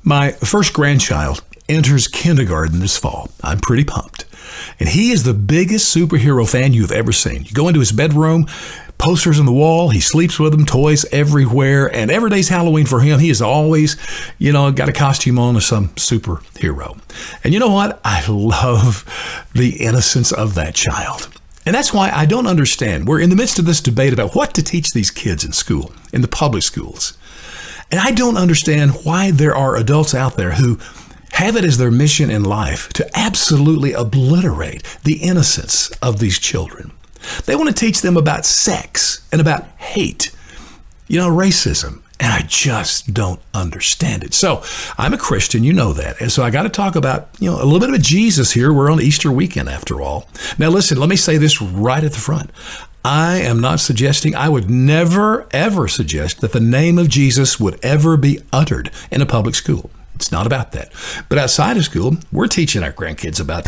My first grandchild enters kindergarten this fall. I'm pretty pumped. And he is the biggest superhero fan you've ever seen. You go into his bedroom, posters on the wall, he sleeps with them, toys everywhere, and every day's Halloween for him. He is always, got a costume on of some superhero. And you know what? I love the innocence of that child. And that's why I don't understand. We're in the midst of this debate about what to teach these kids in school, in the public schools. And I don't understand why there are adults out there who have it as their mission in life to absolutely obliterate the innocence of these children. They want to teach them about sex and about hate, racism. And I just don't understand it. So I'm a Christian, you know that. And so I got to talk about, a little bit of Jesus here. We're on Easter weekend after all. Now listen, let me say this right at the front. I am not suggesting, I would never, ever suggest that the name of Jesus would ever be uttered in a public school. It's not about that. But outside of school, we're teaching our grandkids about,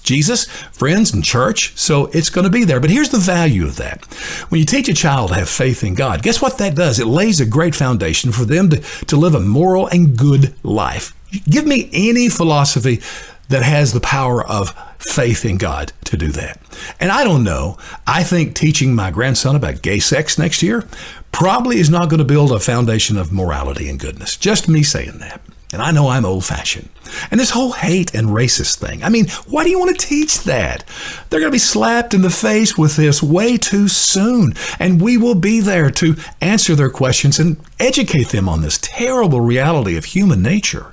Jesus, friends, and church. So it's going to be there. But here's the value of that. When you teach a child to have faith in God, guess what that does? It lays a great foundation for them to live a moral and good life. Give me any philosophy that has the power of faith in God to do that. And I don't know. I think teaching my grandson about gay sex next year probably is not going to build a foundation of morality and goodness. Just me saying that. And I know I'm old-fashioned. And this whole hate and racist thing, why do you want to teach that? They're going to be slapped in the face with this way too soon. And we will be there to answer their questions and educate them on this terrible reality of human nature.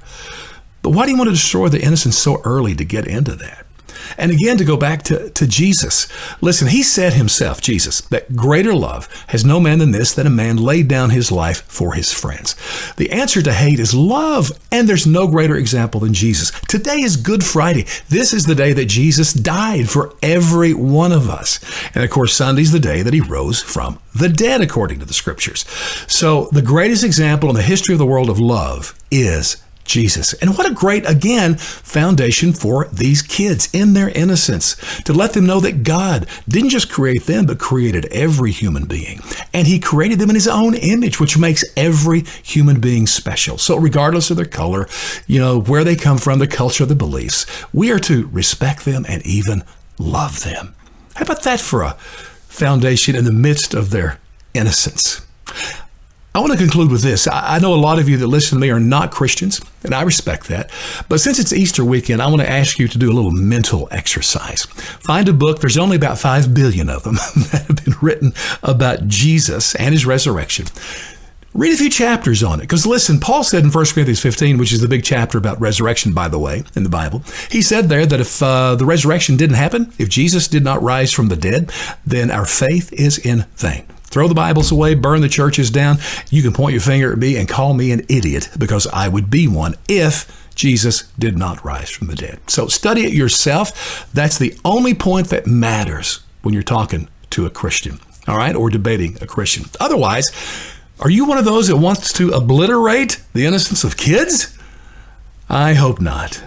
But why do you want to destroy the innocence so early to get into that? And again, to go back to Jesus. Listen, he said himself, Jesus, that greater love has no man than this, that a man laid down his life for his friends. The answer to hate is love, and there's no greater example than Jesus. Today is Good Friday. This is the day that Jesus died for every one of us. And of course, Sunday's the day that he rose from the dead, according to the scriptures. So the greatest example in the history of the world of love is Jesus. And what a great, again, foundation for these kids in their innocence, to let them know that God didn't just create them, but created every human being. And he created them in his own image, which makes every human being special. So regardless of their color, where they come from, their culture, their beliefs, we are to respect them and even love them. How about that for a foundation in the midst of their innocence? I want to conclude with this. I know a lot of you that listen to me are not Christians, and I respect that. But since it's Easter weekend, I want to ask you to do a little mental exercise. Find a book. There's only about 5 billion of them that have been written about Jesus and his resurrection. Read a few chapters on it. Because listen, Paul said in 1 Corinthians 15, which is the big chapter about resurrection, by the way, in the Bible, he said there that if the resurrection didn't happen, if Jesus did not rise from the dead, then our faith is in vain. Throw the Bibles away, burn the churches down. You can point your finger at me and call me an idiot, because I would be one if Jesus did not rise from the dead. So study it yourself. That's the only point that matters when you're talking to a Christian, all right, or debating a Christian. Otherwise, are you one of those that wants to obliterate the innocence of kids? I hope not.